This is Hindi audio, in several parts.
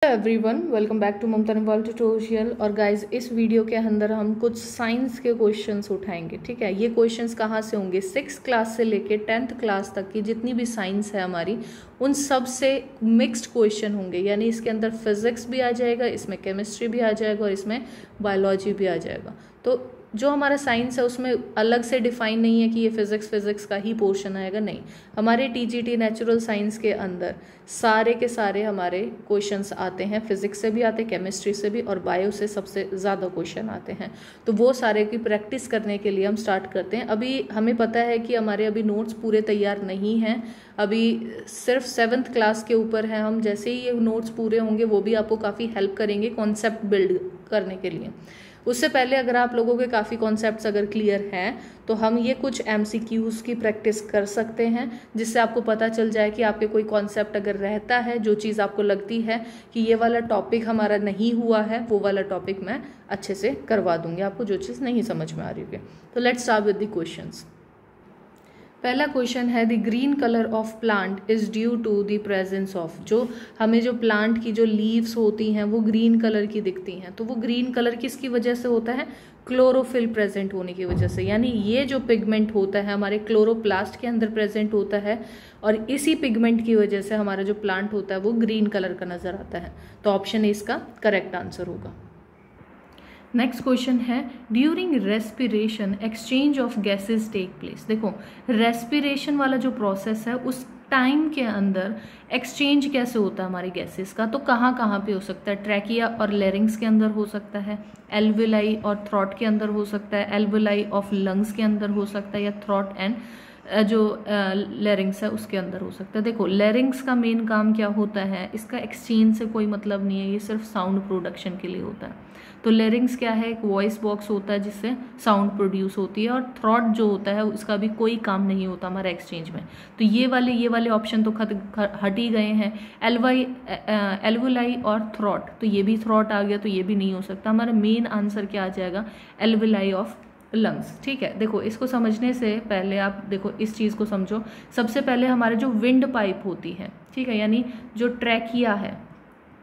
Everyone, welcome back to Mamta Nepal tutorial. और गाइज, इस वीडियो के अंदर हम कुछ साइंस के क्वेश्चंस उठाएंगे। ठीक है, ये क्वेश्चंस कहाँ से होंगे? 6th क्लास से लेके 10th क्लास तक की जितनी भी साइंस है हमारी, उन सब से मिक्स्ड क्वेश्चन होंगे। यानी इसके अंदर फिजिक्स भी आ जाएगा, इसमें केमिस्ट्री भी आ जाएगा और इसमें बायोलॉजी भी आ जाएगा। तो जो हमारा साइंस है उसमें अलग से डिफाइन नहीं है कि ये फिजिक्स का ही पोर्शन आएगा, नहीं। हमारे टीजीटी नेचुरल साइंस के अंदर सारे के सारे हमारे क्वेश्चंस आते हैं, फिजिक्स से भी आते हैं, केमिस्ट्री से भी, और बायो से सबसे ज़्यादा क्वेश्चन आते हैं। तो वो सारे की प्रैक्टिस करने के लिए हम स्टार्ट करते हैं। अभी हमें पता है कि हमारे अभी नोट्स पूरे तैयार नहीं हैं, अभी सिर्फ 7th क्लास के ऊपर है। हम जैसे ही ये नोट्स पूरे होंगे वो भी आपको काफ़ी हेल्प करेंगे कॉन्सेप्ट बिल्ड करने के लिए। उससे पहले अगर आप लोगों के काफ़ी कॉन्सेप्ट्स अगर क्लियर हैं तो हम ये कुछ MCQs की प्रैक्टिस कर सकते हैं, जिससे आपको पता चल जाए कि आपके कोई कॉन्सेप्ट अगर रहता है, जो चीज़ आपको लगती है कि ये वाला टॉपिक हमारा नहीं हुआ है, वो वाला टॉपिक मैं अच्छे से करवा दूंगी आपको, जो चीज़ नहीं समझ में आ रही है। तो let's start with the questions. पहला क्वेश्चन है, the green colour of plant is due to the presence of. जो हमें जो प्लांट की जो लीव्स होती हैं वो ग्रीन कलर की दिखती हैं, तो वो ग्रीन कलर किसकी वजह से होता है? क्लोरोफिल प्रेजेंट होने की वजह से। यानी ये जो पिगमेंट होता है हमारे क्लोरोप्लास्ट के अंदर प्रेजेंट होता है, और इसी पिगमेंट की वजह से हमारा जो प्लांट होता है वो ग्रीन कलर का नजर आता है। तो ऑप्शन ए इसका करेक्ट आंसर होगा। नेक्स्ट क्वेश्चन है, during respiration exchange of gases take place. देखो, रेस्पिरेशन वाला जो प्रोसेस है उस टाइम के अंदर एक्सचेंज कैसे होता है हमारी गैसेस का, तो कहाँ कहाँ पे हो सकता है? ट्रैकिया और लेरिंग्स के अंदर हो सकता है, एल्विलाई और थ्रॉट के अंदर हो सकता है, एल्विलाई ऑफ लंग्स के अंदर हो सकता है, या थ्रॉट एंड जो लेरिंग्स है उसके अंदर हो सकता है। देखो, लेरिंग्स का मेन काम क्या होता है? इसका एक्सचेंज से कोई मतलब नहीं है, ये सिर्फ साउंड प्रोडक्शन के लिए होता है। तो लेरिंग्स क्या है? एक वॉइस बॉक्स होता है जिससे साउंड प्रोड्यूस होती है, और थ्रॉट जो होता है उसका भी कोई काम नहीं होता हमारा एक्सचेंज में। तो ये वाले ऑप्शन तो हट ही गए हैं। एल्वुलाई और थ्रॉट, तो ये भी थ्रॉट आ गया, तो ये भी नहीं हो सकता। हमारा मेन आंसर क्या आ जाएगा? Alveoli of lungs. ठीक है, देखो इसको समझने से पहले आप देखो इस चीज़ को समझो। सबसे पहले हमारे जो विंड पाइप होती है, ठीक है, यानी जो ट्रैकिया है,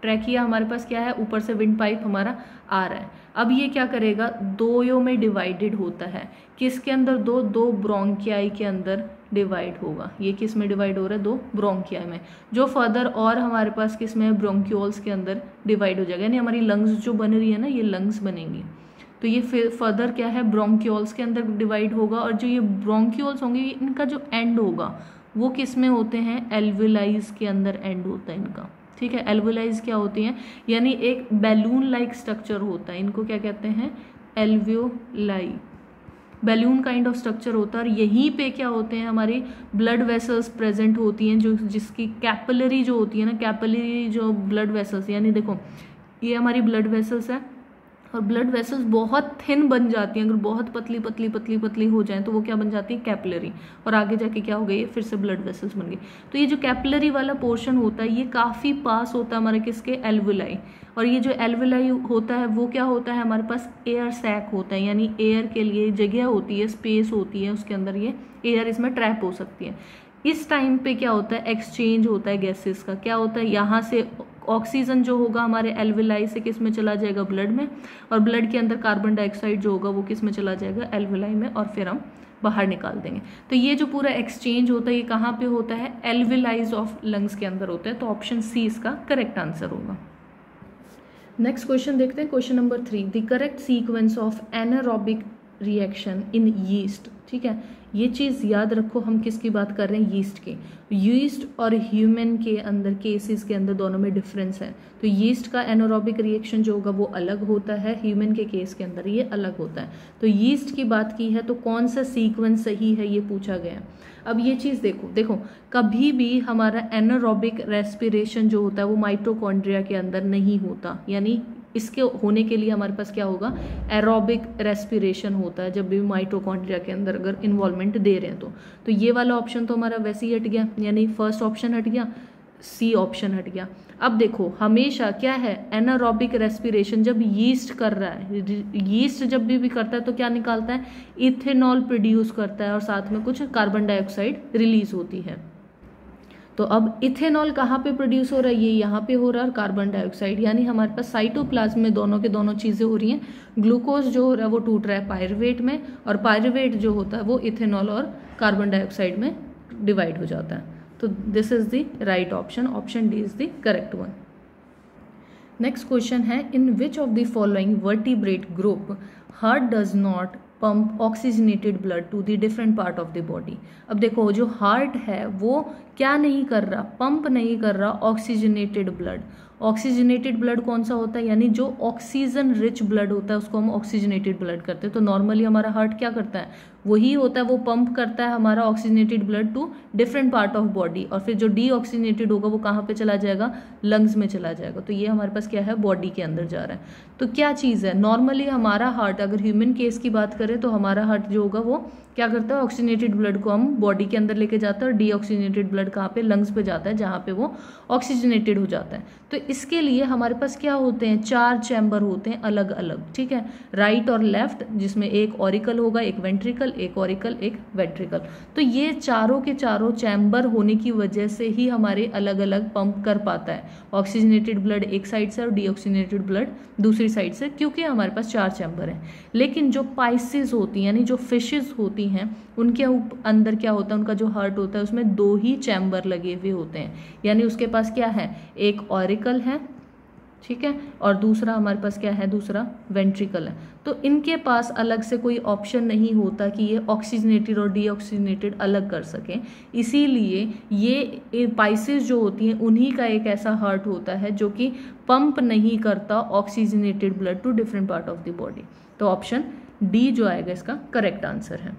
ट्रैकिया हमारे पास क्या है? ऊपर से विंड पाइप हमारा आ रहा है। अब ये क्या करेगा? दो में डिवाइडेड होता है। किसके अंदर? दो ब्रोंकियाई के अंदर डिवाइड होगा। ये किस में डिवाइड हो रहा है? दो ब्रोंकियाई में। जो फर्दर और हमारे पास किस में है? ब्रोंक्यूल्स के अंदर डिवाइड हो जाएगा। यानी हमारी लंग्स जो बन रही है ना, ये लंग्स बनेंगी। तो ये फर्दर क्या है? ब्रोंक्यूल्स के अंदर डिवाइड होगा, और जो ये ब्रोंक्यूल्स होंगे इनका जो एंड होगा वो किस में होते हैं? एल्विलाइज के अंदर एंड होता है इनका। ठीक है, एल्विलाइज क्या होती हैं? यानी एक बैलून लाइक स्ट्रक्चर होता है, इनको क्या कहते हैं? Alveoli. Balloon kind of structure होता है, और यहीं पे क्या होते हैं? हमारी ब्लड वेसल्स प्रेजेंट होती हैं, जो जिसकी कैपिलरी जो होती है ना, कैपिलरी जो ब्लड वेसल्स, यानी देखो ये हमारी ब्लड वेसल्स है, और ब्लड वेसल्स बहुत थिन बन जाती हैं। अगर बहुत पतली पतली पतली पतली हो जाएं तो वो क्या बन जाती है? कैपिलरी। और आगे जाके क्या हो गई? फिर से ब्लड वेसल्स बन गई। तो ये जो कैपिलरी वाला पोर्शन होता है ये काफ़ी पास होता है हमारे किसके? एल्वुलाई। और ये जो एल्वुलाई होता है वो क्या होता है? हमारे पास एयर सैक होता है, यानी एयर के लिए जगह होती है, स्पेस होती है, उसके अंदर ये एयर इसमें ट्रैप हो सकती है। इस टाइम पे क्या होता है? एक्सचेंज होता है गैसेस का। क्या होता है? यहाँ से ऑक्सीजन जो होगा हमारे एल्विलाई से किस में चला जाएगा? ब्लड में, और ब्लड के अंदर कार्बन डाइऑक्साइड जो होगा वो किस में चला जाएगा? एल्विलाई में, और फिर हम बाहर निकाल देंगे। तो ये जो पूरा एक्सचेंज होता है ये कहाँ पे होता है? एल्विलाइज ऑफ लंग्स के अंदर होता है। तो ऑप्शन सी इसका करेक्ट आंसर होगा। नेक्स्ट क्वेश्चन देखते हैं, question number 3, the correct sequence of anaerobic reaction in yeast. ठीक है, ये चीज़ याद रखो, हम किसकी बात कर रहे हैं? यीस्ट की। यीस्ट और ह्यूमन के अंदर केसेस के अंदर दोनों में डिफरेंस है। तो यीस्ट का एनारोबिक रिएक्शन जो होगा वो अलग होता है, ह्यूमन के केस के अंदर ये अलग होता है। तो यीस्ट की बात की है तो कौन सा सीक्वेंस सही है ये पूछा गया। अब ये चीज़ देखो कभी भी हमारा एनारोबिक रेस्पिरेशन जो होता है वो माइटोकॉन्ड्रिया के अंदर नहीं होता। यानी इसके होने के लिए हमारे पास क्या होगा? एरोबिक रेस्पिरेशन होता है जब भी माइटोकॉन्ड्रिया के अंदर अगर इन्वॉल्वमेंट दे रहे हैं तो ये वाला ऑप्शन तो हमारा वैसे ही हट गया, यानी फर्स्ट ऑप्शन हट गया, सी ऑप्शन हट गया। अब देखो, हमेशा क्या है? एनारोबिक रेस्पिरेशन जब यीस्ट कर रहा है, यीस्ट जब भी करता है तो क्या निकालता है? इथेनॉल प्रोड्यूस करता है, और साथ में कुछ कार्बन डाइऑक्साइड रिलीज होती है। तो अब इथेनॉल कहाँ पे प्रोड्यूस हो रहा है, ये यहाँ पे हो रहा है, और कार्बन डाइऑक्साइड, यानी हमारे पास साइटोप्लाज्म में दोनों के दोनों चीज़ें हो रही हैं। ग्लूकोज जो हो रहा है वो टूट रहा है पायरुवेट में, और पायरुवेट जो होता है वो इथेनॉल और कार्बन डाइऑक्साइड में डिवाइड हो जाता है। तो this is the right option, option D is the correct one. Next question है, in which of the following vertebrate group heart does not pump oxygenated blood to the different part of the body. अब देखो जो हार्ट है वो क्या नहीं कर रहा, पंप नहीं कर रहा ऑक्सीजनेटेड ब्लड। ऑक्सीजनेटेड ब्लड कौन सा होता है, यानी जो ऑक्सीजन रिच ब्लड होता है उसको हम ऑक्सीजनेटेड ब्लड करते हैं। तो नॉर्मली हमारा हार्ट क्या करता है, वही होता है, वो पंप करता है हमारा oxygenated blood to different part of body, और फिर जो डीऑक्सीजनेटेड होगा वो कहाँ पे चला जाएगा, लंग्स में चला जाएगा। तो ये हमारे पास क्या है, बॉडी के अंदर जा रहा है। तो क्या चीज़ है, नॉर्मली हमारा हार्ट, अगर ह्यूमन केस की बात करें तो हमारा हार्ट जो होगा वो क्या करता है, ऑक्सीजनेटेड ब्लड को हम बॉडी के अंदर लेके जाता है, और डीऑक्सीजनेटेड ब्लड कहाँ पे, लंग्स पे जाता है, जहाँ पे वो ऑक्सीजनेटेड हो जाता है। तो इसके लिए हमारे पास क्या होते हैं, 4 चैम्बर होते हैं अलग अलग, ठीक है, राइट और लेफ्ट, जिसमें एक ऑरिकल होगा, एक वेंट्रिकल, एक ऑरिकल, एक वेंट्रिकल। तो ये चारों के चारों चैम्बर होने की वजह से ही हमारे अलग अलग पंप कर पाता है ऑक्सीजनेटेड ब्लड एक साइड से और डीऑक्सीजनेटेड ब्लड दूसरी साइड से, क्योंकि हमारे पास 4 चैम्बर हैं। लेकिन जो पाइसेस होती हैं, यानी जो फिशेस होती हैं, उनके अंदर क्या होता है, उनका जो हार्ट होता है उसमें 2 ही चैम्बर लगे हुए होते हैं, यानी उसके पास क्या है, एक ऑरिकल है, ठीक है, और दूसरा हमारे पास क्या है, दूसरा वेंट्रिकल है। तो इनके पास अलग से कोई ऑप्शन नहीं होता कि ये ऑक्सीजनेटेड और डीऑक्सीजनेटेड अलग कर सकें, इसीलिए ये पाइसेस जो होती हैं उन्हीं का एक ऐसा हार्ट होता है जो कि पंप नहीं करता oxygenated blood to different part of the body. तो ऑप्शन डी जो आएगा इसका करेक्ट आंसर है।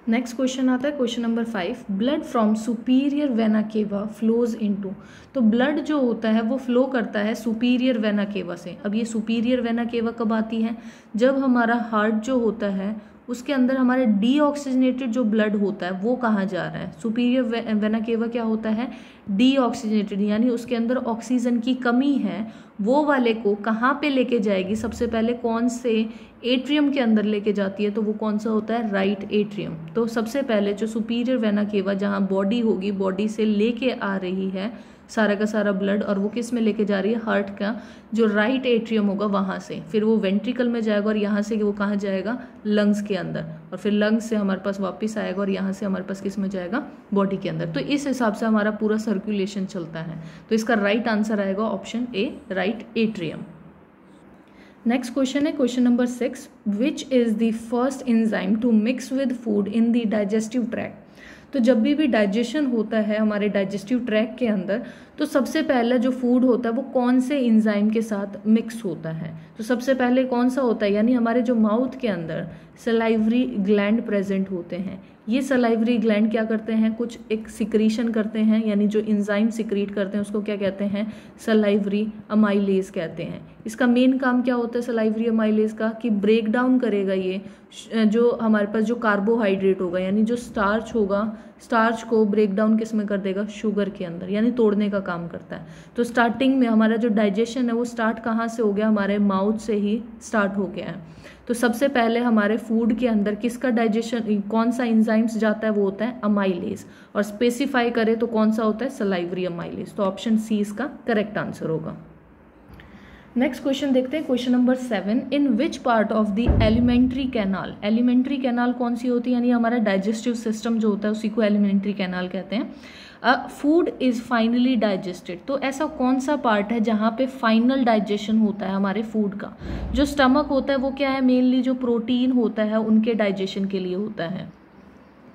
नेक्स्ट क्वेश्चन आता है question number 5, blood from superior vena cava flows into. तो ब्लड जो होता है वो फ्लो करता है सुपीरियर वेना केवा से। अब ये सुपीरियर वेना केवा कब आती है, जब हमारा हार्ट जो होता है उसके अंदर हमारे डीऑक्सीजनेटेड जो ब्लड होता है वो कहाँ जा रहा है। सुपीरियर वेना केवा क्या होता है, डीऑक्सीजनेटेड, यानी उसके अंदर ऑक्सीजन की कमी है, वो वाले को कहाँ पे लेके जाएगी, सबसे पहले कौन से एट्रियम के अंदर लेके जाती है, तो वो कौन सा होता है, राइट एट्रियम। तो सबसे पहले जो सुपीरियर वेना केवा जहाँ बॉडी होगी, बॉडी से लेके आ रही है सारा का सारा ब्लड, और वो किस में लेके जा रही है, हार्ट का जो राइट एट्रियम होगा वहाँ से, फिर वो वेंट्रिकल में जाएगा, और यहाँ से वो कहाँ जाएगा, लंग्स के अंदर, और फिर लंग्स से हमारे पास वापस आएगा, और यहाँ से हमारे पास किस में जाएगा, बॉडी के अंदर। तो इस हिसाब से हमारा पूरा सर्कुलेशन चलता है। तो इसका राइट आंसर आएगा option A, right atrium. Next question है question number 6, which is the first enzyme to mix with food in the digestive tract. तो जब भी डाइजेशन होता है हमारे डाइजेस्टिव ट्रैक के अंदर, तो सबसे पहले जो फूड होता है वो कौन से एंजाइम के साथ मिक्स होता है। तो सबसे पहले कौन सा होता है, यानी हमारे जो माउथ के अंदर सलाइवरी ग्लैंड प्रेजेंट होते हैं। ये सलाइवरी ग्लैंड क्या करते हैं, कुछ एक सिक्रीशन करते हैं, यानी जो एंजाइम सिक्रीट करते हैं उसको क्या कहते हैं, सलाइवरी अमाइलेज कहते हैं। इसका मेन काम क्या होता है सलाइवरी अमाइलेज का, कि ब्रेक डाउन करेगा ये जो हमारे पास जो कार्बोहाइड्रेट होगा, यानी जो स्टार्च होगा, स्टार्च को ब्रेक डाउन किस में कर देगा, शुगर के अंदर, यानी तोड़ने का काम करता है। तो स्टार्टिंग में हमारा जो डाइजेशन है वो स्टार्ट कहाँ से हो गया, हमारे माउथ से ही स्टार्ट हो गया है। तो सबसे पहले हमारे फूड के अंदर किसका डाइजेशन, कौन सा एंजाइम्स जाता है, वो होता है अमाइलेज, और स्पेसिफाई करें तो कौन सा होता है, सलाइवरी अमाइलेज। तो ऑप्शन सी इसका करेक्ट आंसर होगा। नेक्स्ट क्वेश्चन देखते हैं question number 7, in which part of the alimentary canal. Alimentary canal कौन सी होती है, यानी हमारा डाइजेस्टिव सिस्टम जो होता है उसी को एलिमेंट्री कैनाल कहते हैं। Food is finally digested. तो ऐसा कौन सा पार्ट है जहाँ पे फाइनल डाइजेशन होता है हमारे फूड का। जो स्टमक होता है वो क्या है, मेनली जो प्रोटीन होता है उनके डाइजेशन के लिए होता है,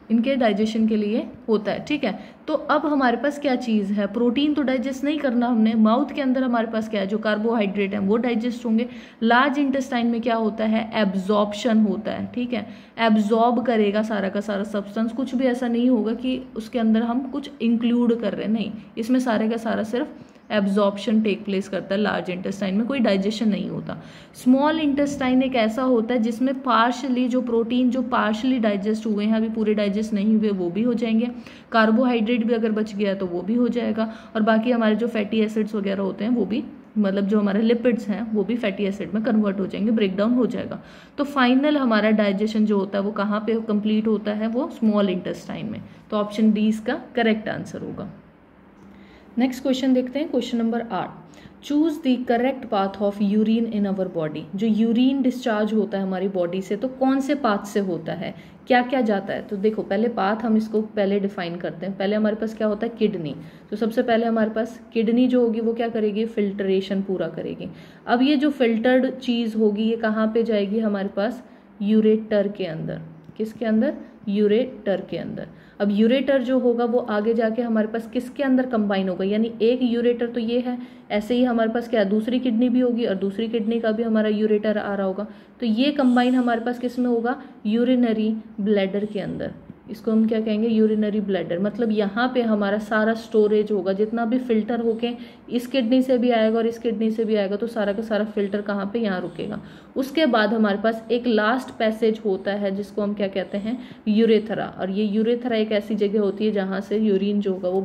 इनके डाइजेशन के लिए होता है, ठीक है। तो अब हमारे पास क्या चीज़ है, प्रोटीन तो डाइजेस्ट नहीं करना हमने, माउथ के अंदर हमारे पास क्या है, जो कार्बोहाइड्रेट है वो डाइजेस्ट होंगे। लार्ज इंटेस्टाइन में क्या होता है, एब्जॉर्प्शन होता है, ठीक है, एब्जॉर्ब करेगा सारा का सारा सब्सटेंस। कुछ भी ऐसा नहीं होगा कि उसके अंदर हम कुछ इंक्लूड कर रहे हैं, नहीं, इसमें सारे का सारा सिर्फ एब्जॉर्प्शन टेक प्लेस करता है। लार्ज इंटेस्टाइन में कोई डाइजेशन नहीं होता। स्मॉल इंटेस्टाइन एक ऐसा होता है जिसमें पार्शली जो प्रोटीन जो पार्शली डाइजेस्ट हुए हैं, अभी पूरे डाइजेस्ट नहीं हुए, वो भी हो जाएंगे। कार्बोहाइड्रेट भी अगर बच गया तो वो भी हो जाएगा, और बाकी हमारे जो फैटी एसिड्स वगैरह होते हैं वो भी मतलब जो हमारे लिपिड्स हैं वो भी फैटी एसिड में कन्वर्ट हो जाएंगे, ब्रेक डाउन हो जाएगा। तो फाइनल हमारा डाइजेशन जो होता है वो कहाँ पे कंप्लीट होता है, वो स्मॉल इंटेस्टाइन में। तो ऑप्शन डी इसका करेक्ट आंसर होगा। नेक्स्ट क्वेश्चन देखते हैं, question number 8, choose the correct path of urine in our body. जो यूरिन डिस्चार्ज होता है हमारी बॉडी से तो कौन से पाथ से होता है, क्या क्या जाता है। तो देखो पहले पाथ हम इसको पहले डिफाइन करते हैं। पहले हमारे पास क्या होता है, किडनी। तो सबसे पहले हमारे पास किडनी जो होगी वो क्या करेगी, फिल्ट्रेशन पूरा करेगी। अब ये जो फिल्टर्ड चीज होगी ये कहाँ पे जाएगी, हमारे पास यूरेटर के अंदर। किसके अंदर, यूरेटर के अंदर। अब यूरेटर जो होगा वो आगे जाके हमारे पास किसके अंदर कंबाइन होगा, यानी एक यूरेटर तो ये है, ऐसे ही हमारे पास क्या दूसरी किडनी भी होगी और दूसरी किडनी का भी हमारा यूरेटर आ रहा होगा। तो ये कंबाइन हमारे पास किस में होगा, यूरिनरी ब्लैडर के अंदर। इसको हम क्या कहेंगे, यूरिनरी ब्लैडर। मतलब यहाँ पे हमारा सारा स्टोरेज होगा, जितना भी फिल्टर होके इस किडनी से भी आएगा और इस किडनी से भी आएगा तो सारा का सारा फिल्टर कहाँ पे, यहाँ रुकेगा। उसके बाद हमारे पास एक लास्ट पैसेज होता है जिसको हम क्या कहते हैं, यूरेथ्रा। और ये यूरेथ्रा एक ऐसी जगह होती है जहाँ से यूरिन जो होगा वो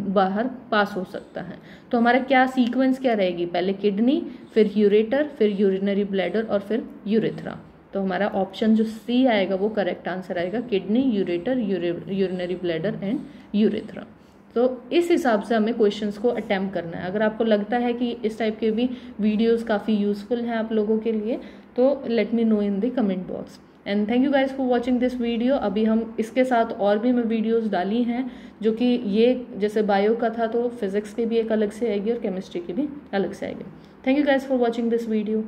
बाहर पास हो सकता है। तो हमारा क्या सीक्वेंस क्या रहेगी, पहले किडनी, फिर यूरेटर, फिर यूरिनरी ब्लैडर और फिर यूरेथ्रा। तो हमारा ऑप्शन जो सी आएगा वो करेक्ट आंसर आएगा, kidney, ureter, urinary bladder and urethra. तो इस हिसाब से हमें क्वेश्चंस को अटेम्प्ट करना है। अगर आपको लगता है कि इस टाइप के भी वीडियोस काफ़ी यूजफुल हैं आप लोगों के लिए तो let me know in the comment box. And thank you guys for watching this video. अभी हम इसके साथ और भी मैं वीडियोस डाली हैं जो कि ये जैसे बायो का था तो फिजिक्स की भी एक अलग से आएगी और केमिस्ट्री की भी अलग से आएगी। Thank you guys for watching this video.